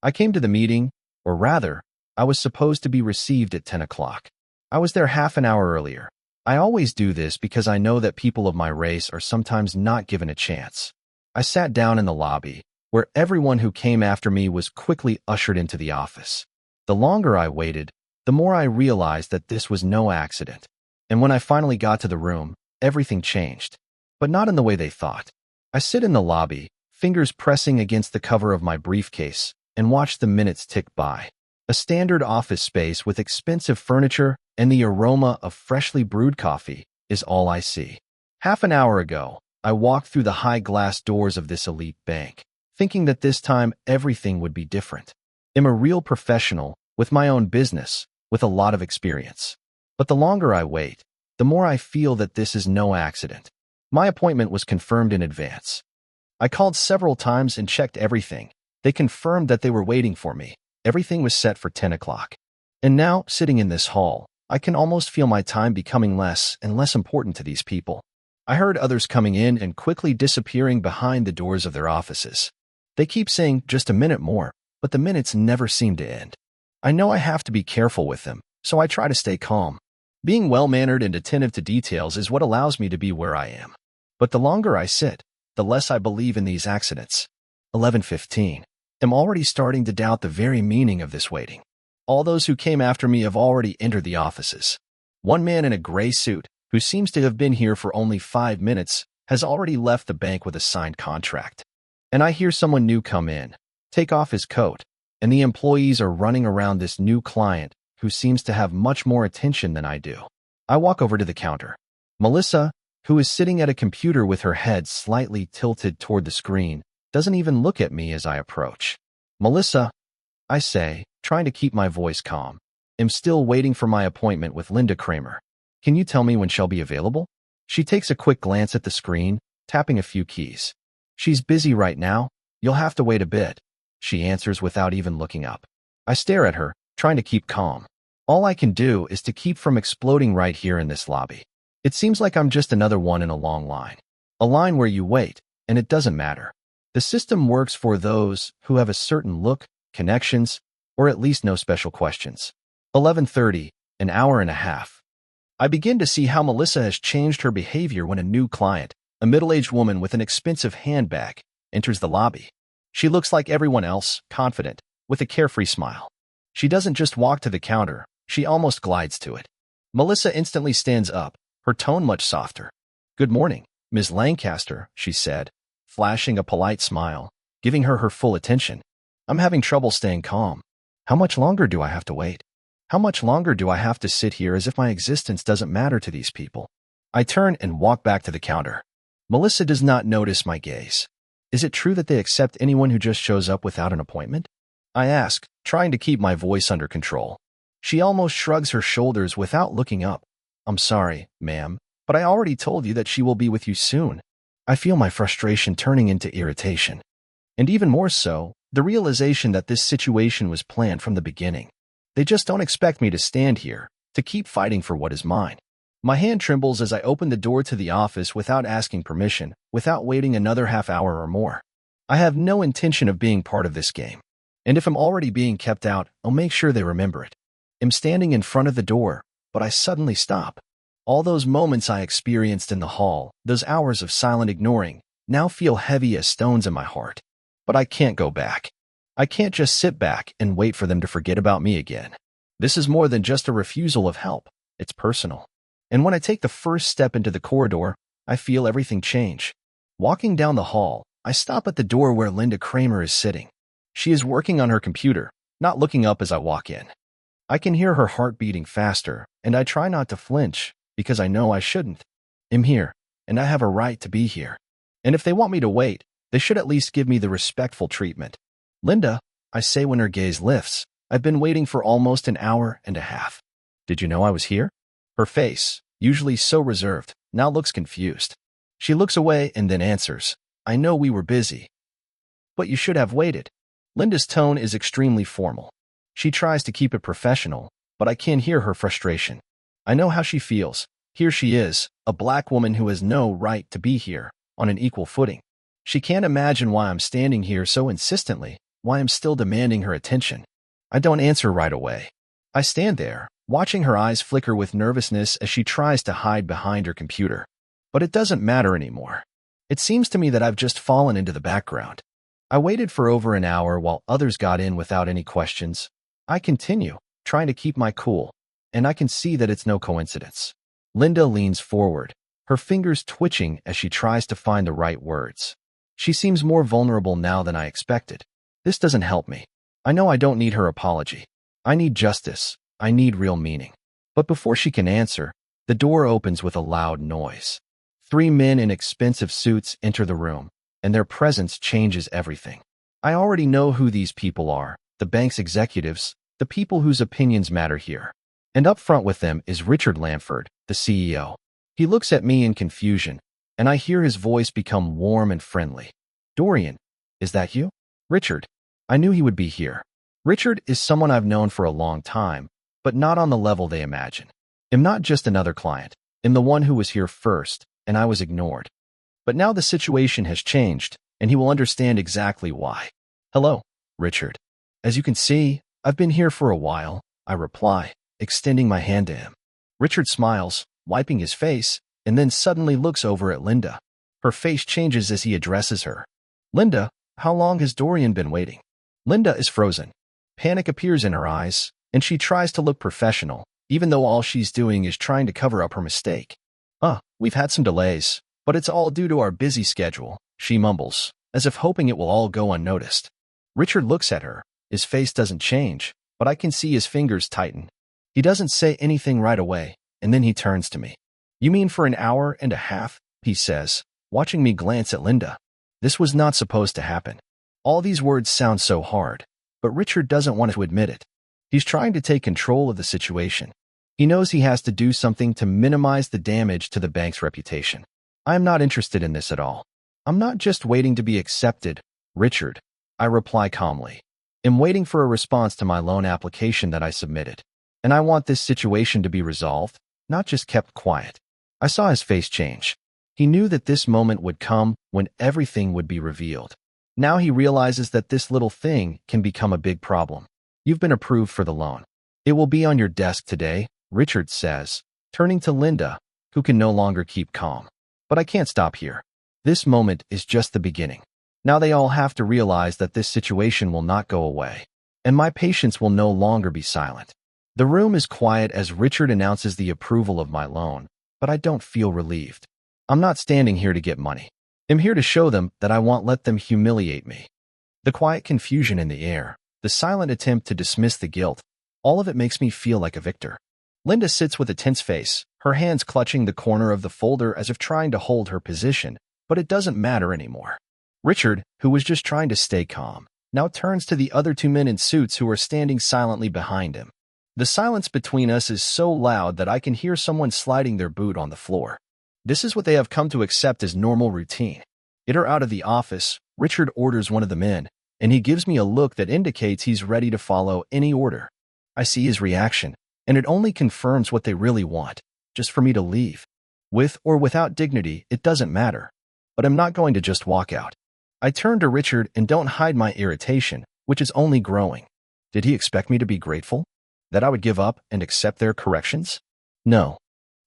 I came to the meeting, or rather, I was supposed to be received at 10 o'clock. I was there half an hour earlier. I always do this because I know that people of my race are sometimes not given a chance. I sat down in the lobby, where everyone who came after me was quickly ushered into the office. The longer I waited, the more I realized that this was no accident. And when I finally got to the room, everything changed. But not in the way they thought. I sit in the lobby, fingers pressing against the cover of my briefcase, and watch the minutes tick by. A standard office space with expensive furniture and the aroma of freshly brewed coffee is all I see. Half an hour ago, I walked through the high glass doors of this elite bank, thinking that this time everything would be different. I'm a real professional, with my own business, with a lot of experience. But the longer I wait, the more I feel that this is no accident. My appointment was confirmed in advance. I called several times and checked everything. They confirmed that they were waiting for me. Everything was set for 10 o'clock. And now, sitting in this hall, I can almost feel my time becoming less and less important to these people. I heard others coming in and quickly disappearing behind the doors of their offices. They keep saying just a minute more, but the minutes never seem to end. I know I have to be careful with them, so I try to stay calm. Being well-mannered and attentive to details is what allows me to be where I am. But the longer I sit, the less I believe in these accidents. 11:15. I'm already starting to doubt the very meaning of this waiting. All those who came after me have already entered the offices. One man in a gray suit, who seems to have been here for only 5 minutes, has already left the bank with a signed contract. And I hear someone new come in, take off his coat, and the employees are running around this new client who seems to have much more attention than I do. I walk over to the counter. Melissa, who is sitting at a computer with her head slightly tilted toward the screen, doesn't even look at me as I approach. Melissa, I say, trying to keep my voice calm. I'm still waiting for my appointment with Linda Kramer. Can you tell me when she'll be available? She takes a quick glance at the screen, tapping a few keys. She's busy right now. You'll have to wait a bit, she answers without even looking up. I stare at her, trying to keep calm. All I can do is to keep from exploding right here in this lobby. It seems like I'm just another one in a long line. A line where you wait, and it doesn't matter. The system works for those who have a certain look, connections, or at least no special questions. 11:30, an hour and a half. I begin to see how Melissa has changed her behavior when a new client, a middle-aged woman with an expensive handbag, enters the lobby. She looks like everyone else, confident, with a carefree smile. She doesn't just walk to the counter, she almost glides to it. Melissa instantly stands up, her tone much softer. "Good morning, Ms. Lancaster," she said, flashing a polite smile, giving her her full attention. I'm having trouble staying calm. How much longer do I have to wait? How much longer do I have to sit here as if my existence doesn't matter to these people? I turn and walk back to the counter. Melissa does not notice my gaze. Is it true that they accept anyone who just shows up without an appointment? I ask, trying to keep my voice under control. She almost shrugs her shoulders without looking up. I'm sorry, ma'am, but I already told you that she will be with you soon. I feel my frustration turning into irritation. And even more so, the realization that this situation was planned from the beginning. They just don't expect me to stand here, to keep fighting for what is mine. My hand trembles as I open the door to the office without asking permission, without waiting another half hour or more. I have no intention of being part of this game. And if I'm already being kept out, I'll make sure they remember it. I'm standing in front of the door, but I suddenly stop. All those moments I experienced in the hall, those hours of silent ignoring, now feel heavy as stones in my heart. But I can't go back. I can't just sit back and wait for them to forget about me again. This is more than just a refusal of help. It's personal. And when I take the first step into the corridor, I feel everything change. Walking down the hall, I stop at the door where Linda Kramer is sitting. She is working on her computer, not looking up as I walk in. I can hear her heart beating faster, and I try not to flinch, because I know I shouldn't. I'm here, and I have a right to be here. And if they want me to wait, they should at least give me the respectful treatment. Linda, I say when her gaze lifts, I've been waiting for almost an hour and a half. Did you know I was here? Her face, usually so reserved, now looks confused. She looks away and then answers, I know we were busy. But you should have waited. Linda's tone is extremely formal. She tries to keep it professional, but I can hear her frustration. I know how she feels. Here she is, a black woman who has no right to be here, on an equal footing. She can't imagine why I'm standing here so insistently, why I'm still demanding her attention. I don't answer right away. I stand there, watching her eyes flicker with nervousness as she tries to hide behind her computer. But it doesn't matter anymore. It seems to me that I've just fallen into the background. I waited for over an hour while others got in without any questions. I continue, trying to keep my cool, and I can see that it's no coincidence. Linda leans forward, her fingers twitching as she tries to find the right words. She seems more vulnerable now than I expected. This doesn't help me. I know I don't need her apology. I need justice. I need real meaning. But before she can answer, the door opens with a loud noise. 3 men in expensive suits enter the room, and their presence changes everything. I already know who these people are, the bank's executives, the people whose opinions matter here. And up front with them is Richard Lanford, the CEO. He looks at me in confusion, and I hear his voice become warm and friendly. Dorian, is that you? Richard. I knew he would be here. Richard is someone I've known for a long time, but not on the level they imagine. I'm not just another client. I'm the one who was here first, and I was ignored. But now the situation has changed, and he will understand exactly why. Hello, Richard. As you can see, I've been here for a while, I reply, extending my hand to him. Richard smiles, wiping his face, and then suddenly looks over at Linda. Her face changes as he addresses her. Linda, how long has Dorian been waiting? Linda is frozen. Panic appears in her eyes, and she tries to look professional, even though all she's doing is trying to cover up her mistake. We've had some delays, but it's all due to our busy schedule, she mumbles, as if hoping it will all go unnoticed. Richard looks at her. His face doesn't change, but I can see his fingers tighten. He doesn't say anything right away, and then he turns to me. You mean for an hour and a half? He says, watching me glance at Linda. This was not supposed to happen. All these words sound so hard, but Richard doesn't want to admit it. He's trying to take control of the situation. He knows he has to do something to minimize the damage to the bank's reputation. I am not interested in this at all. I'm not just waiting to be accepted, Richard, I reply calmly. I'm waiting for a response to my loan application that I submitted. And I want this situation to be resolved, not just kept quiet. I saw his face change. He knew that this moment would come when everything would be revealed. Now he realizes that this little thing can become a big problem. You've been approved for the loan. It will be on your desk today, Richard says, turning to Linda, who can no longer keep calm. But I can't stop here. This moment is just the beginning. Now they all have to realize that this situation will not go away, and my patience will no longer be silent. The room is quiet as Richard announces the approval of my loan, but I don't feel relieved. I'm not standing here to get money. I'm here to show them that I won't let them humiliate me. The quiet confusion in the air, the silent attempt to dismiss the guilt, all of it makes me feel like a victor. Linda sits with a tense face, her hands clutching the corner of the folder as if trying to hold her position, but it doesn't matter anymore. Richard, who was just trying to stay calm, now turns to the other 2 men in suits who are standing silently behind him. The silence between us is so loud that I can hear someone sliding their boot on the floor. This is what they have come to accept as normal routine. In or out of the office, Richard orders one of the men, and he gives me a look that indicates he's ready to follow any order. I see his reaction, and it only confirms what they really want, just for me to leave. With or without dignity, it doesn't matter. But I'm not going to just walk out. I turn to Richard and don't hide my irritation, which is only growing. Did he expect me to be grateful? That I would give up and accept their corrections? No.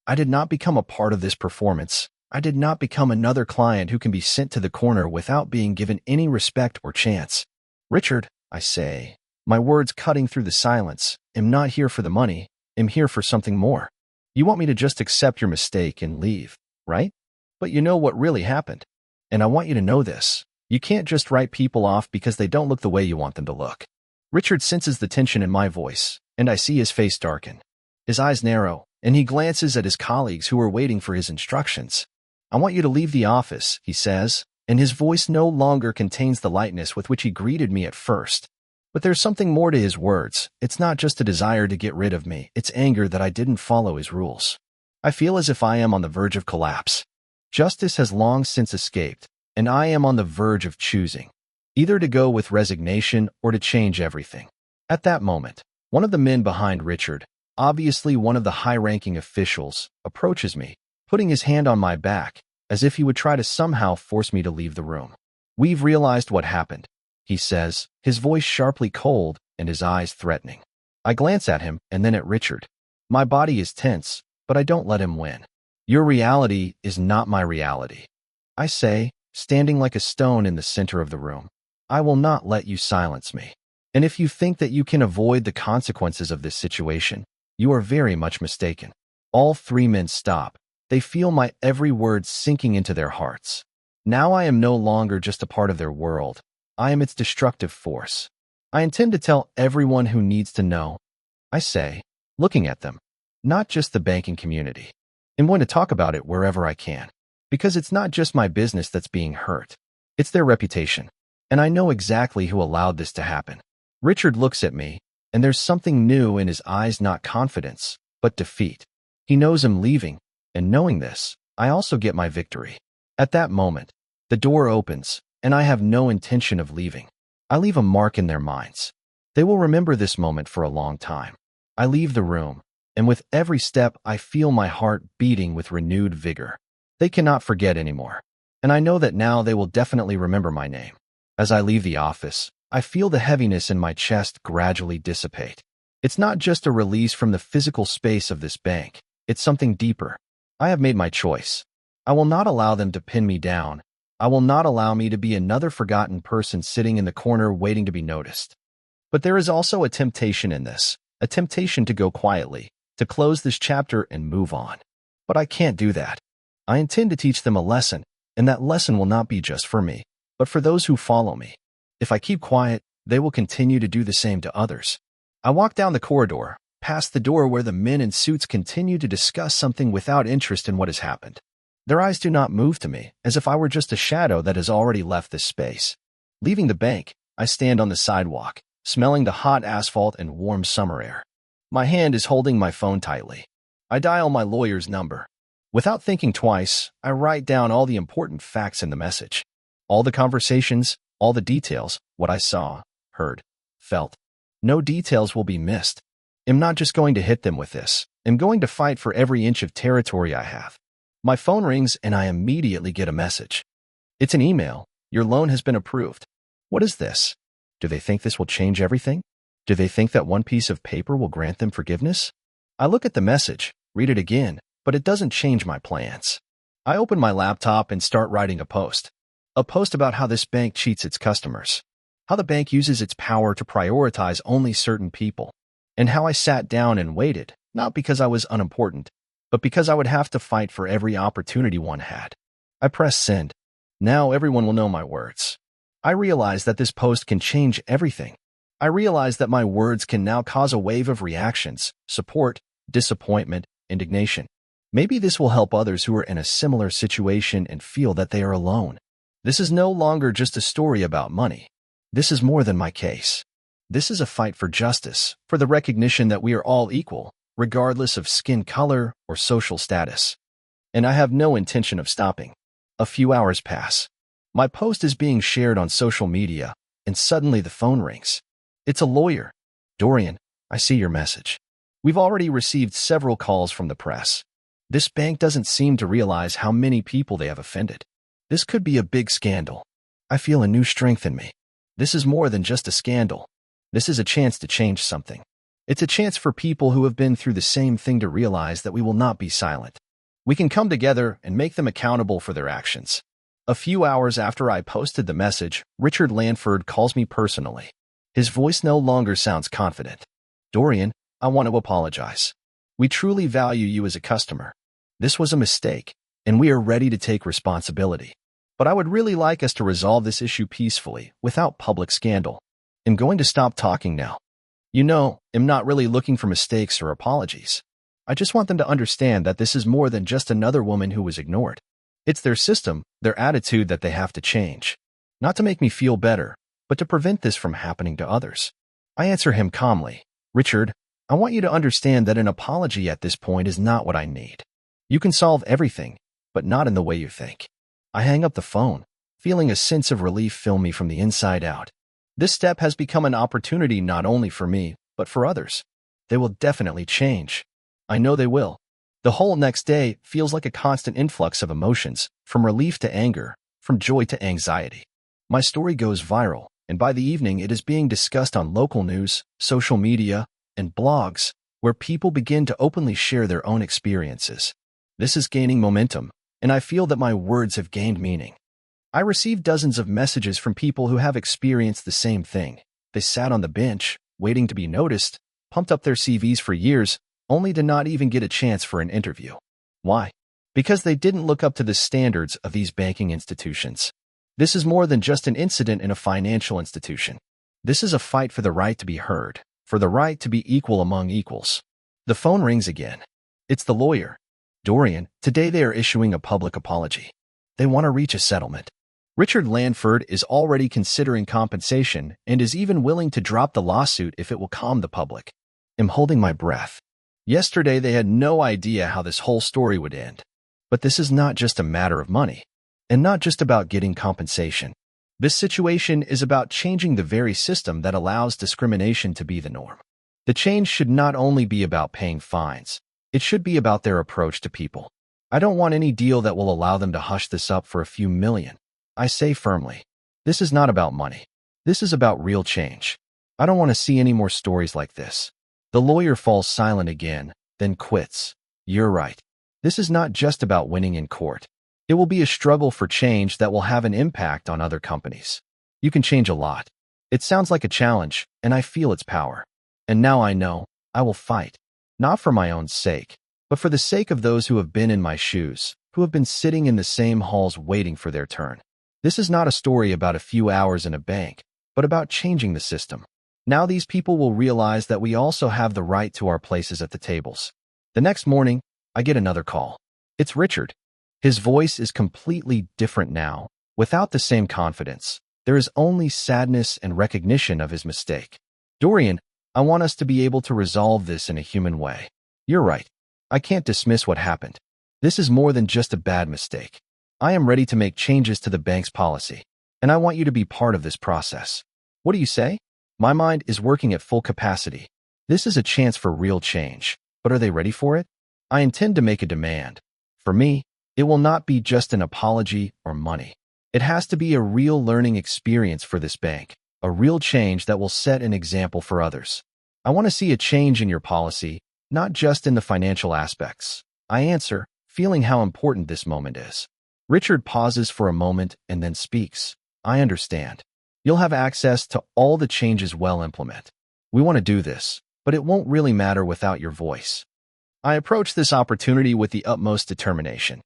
I did not become a part of this performance. I did not become another client who can be sent to the corner without being given any respect or chance. Richard, I say, my words cutting through the silence, am not here for the money, am here for something more. You want me to just accept your mistake and leave, right? But you know what really happened. And I want you to know this. You can't just write people off because they don't look the way you want them to look. Richard senses the tension in my voice, and I see his face darken. His eyes narrow, and he glances at his colleagues who are waiting for his instructions. I want you to leave the office, he says, and his voice no longer contains the lightness with which he greeted me at first. But there's something more to his words. It's not just a desire to get rid of me. It's anger that I didn't follow his rules. I feel as if I am on the verge of collapse. Justice has long since escaped, and I am on the verge of choosing, either to go with resignation or to change everything. At that moment, one of the men behind Richard, obviously one of the high-ranking officials, approaches me, putting his hand on my back, as if he would try to somehow force me to leave the room. We've realized what happened, he says, his voice sharply cold and his eyes threatening. I glance at him and then at Richard. My body is tense, but I don't let him win. Your reality is not my reality, I say, standing like a stone in the center of the room. I will not let you silence me. And if you think that you can avoid the consequences of this situation, you are very much mistaken. All three men stop. They feel my every word sinking into their hearts. Now I am no longer just a part of their world. I am its destructive force. I intend to tell everyone who needs to know, I say, looking at them, not just the banking community. I'm going to talk about it wherever I can, because it's not just my business that's being hurt. It's their reputation. And I know exactly who allowed this to happen. Richard looks at me, and there's something new in his eyes, not confidence, but defeat. He knows I'm leaving, and knowing this, I also get my victory. At that moment, the door opens, and I have no intention of leaving. I leave a mark in their minds. They will remember this moment for a long time. I leave the room, and with every step, I feel my heart beating with renewed vigor. They cannot forget anymore, and I know that now they will definitely remember my name. As I leave the office, I feel the heaviness in my chest gradually dissipate. It's not just a release from the physical space of this bank. It's something deeper. I have made my choice. I will not allow them to pin me down. I will not allow me to be another forgotten person sitting in the corner waiting to be noticed. But there is also a temptation in this, a temptation to go quietly, to close this chapter and move on. But I can't do that. I intend to teach them a lesson, and that lesson will not be just for me, but for those who follow me. If I keep quiet, they will continue to do the same to others. I walk down the corridor, past the door where the men in suits continue to discuss something without interest in what has happened. Their eyes do not move to me, as if I were just a shadow that has already left this space. Leaving the bank, I stand on the sidewalk, smelling the hot asphalt and warm summer air. My hand is holding my phone tightly. I dial my lawyer's number. Without thinking twice, I write down all the important facts in the message. All the conversations, all the details, what I saw, heard, felt. No details will be missed. I'm not just going to hit them with this. I'm going to fight for every inch of territory I have. My phone rings and I immediately get a message. It's an email. Your loan has been approved. What is this? Do they think this will change everything? Do they think that one piece of paper will grant them forgiveness? I look at the message, read it again, but it doesn't change my plans. I open my laptop and start writing a post. A post about how this bank cheats its customers, how the bank uses its power to prioritize only certain people, and how I sat down and waited, not because I was unimportant, but because I would have to fight for every opportunity one had. I press send. Now everyone will know my words. I realize that this post can change everything. I realize that my words can now cause a wave of reactions, support, disappointment, indignation. Maybe this will help others who are in a similar situation and feel that they are alone. This is no longer just a story about money. This is more than my case. This is a fight for justice, for the recognition that we are all equal, regardless of skin color or social status. And I have no intention of stopping. A few hours pass. My post is being shared on social media, and suddenly the phone rings. It's a lawyer. Dorian, I see your message. We've already received several calls from the press. This bank doesn't seem to realize how many people they have offended. This could be a big scandal. I feel a new strength in me. This is more than just a scandal. This is a chance to change something. It's a chance for people who have been through the same thing to realize that we will not be silent. We can come together and make them accountable for their actions. A few hours after I posted the message, Richard Lanford calls me personally. His voice no longer sounds confident. Dorian, I want to apologize. We truly value you as a customer. This was a mistake, and we are ready to take responsibility. But I would really like us to resolve this issue peacefully, without public scandal. I'm going to stop talking now. You know, I'm not really looking for mistakes or apologies. I just want them to understand that this is more than just another woman who was ignored. It's their system, their attitude that they have to change. Not to make me feel better, but to prevent this from happening to others. I answer him calmly. Richard, I want you to understand that an apology at this point is not what I need. You can solve everything, but not in the way you think. I hang up the phone, feeling a sense of relief fill me from the inside out. This step has become an opportunity not only for me, but for others. They will definitely change. I know they will. The whole next day feels like a constant influx of emotions, from relief to anger, from joy to anxiety. My story goes viral, and by the evening it is being discussed on local news, social media, and blogs, where people begin to openly share their own experiences. This is gaining momentum, and I feel that my words have gained meaning. I receive dozens of messages from people who have experienced the same thing. They sat on the bench, waiting to be noticed, pumped up their CVs for years, only to not even get a chance for an interview. Why? Because they didn't look up to the standards of these banking institutions. This is more than just an incident in a financial institution. This is a fight for the right to be heard, for the right to be equal among equals. The phone rings again. It's the lawyer. Dorian, today they are issuing a public apology. They want to reach a settlement. Richard Lanford is already considering compensation and is even willing to drop the lawsuit if it will calm the public. I'm holding my breath. Yesterday they had no idea how this whole story would end. But this is not just a matter of money, and not just about getting compensation. This situation is about changing the very system that allows discrimination to be the norm. The change should not only be about paying fines, it should be about their approach to people. I don't want any deal that will allow them to hush this up for a few million. I say firmly, this is not about money. This is about real change. I don't want to see any more stories like this. The lawyer falls silent again, then quits. You're right. This is not just about winning in court. It will be a struggle for change that will have an impact on other companies. You can change a lot. It sounds like a challenge, and I feel its power. And now I know, I will fight. Not for my own sake, but for the sake of those who have been in my shoes, who have been sitting in the same halls waiting for their turn. This is not a story about a few hours in a bank, but about changing the system. Now these people will realize that we also have the right to our places at the tables. The next morning, I get another call. It's Richard. His voice is completely different now, without the same confidence. There is only sadness and recognition of his mistake. Dorian, I want us to be able to resolve this in a human way. You're right. I can't dismiss what happened. This is more than just a bad mistake. I am ready to make changes to the bank's policy, and I want you to be part of this process. What do you say? My mind is working at full capacity. This is a chance for real change, but are they ready for it? I intend to make a demand. For me, it will not be just an apology or money. It has to be a real learning experience for this bank, a real change that will set an example for others. I want to see a change in your policy, not just in the financial aspects. I answer, feeling how important this moment is. Richard pauses for a moment and then speaks. I understand. You'll have access to all the changes we'll implement. We want to do this, but it won't really matter without your voice. I approach this opportunity with the utmost determination.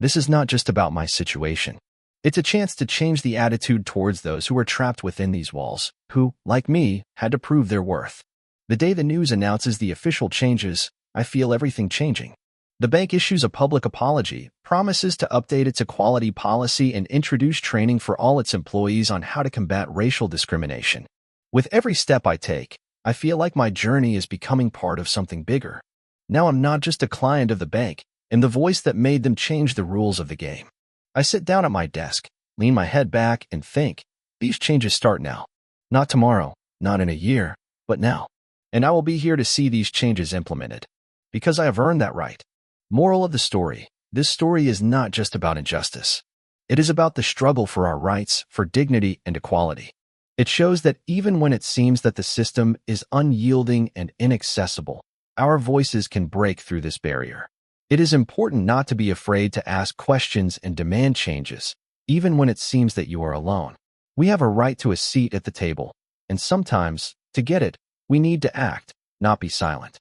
This is not just about my situation. It's a chance to change the attitude towards those who are trapped within these walls, who, like me, had to prove their worth. The day the news announces the official changes, I feel everything changing. The bank issues a public apology, promises to update its equality policy and introduce training for all its employees on how to combat racial discrimination. With every step I take, I feel like my journey is becoming part of something bigger. Now I'm not just a client of the bank, I'm the voice that made them change the rules of the game. I sit down at my desk, lean my head back, and think, these changes start now. Not tomorrow, not in a year, but now. And I will be here to see these changes implemented. Because I have earned that right. Moral of the story, this story is not just about injustice. It is about the struggle for our rights, for dignity and equality. It shows that even when it seems that the system is unyielding and inaccessible, our voices can break through this barrier. It is important not to be afraid to ask questions and demand changes, even when it seems that you are alone. We have a right to a seat at the table, and sometimes, to get it, we need to act, not be silent.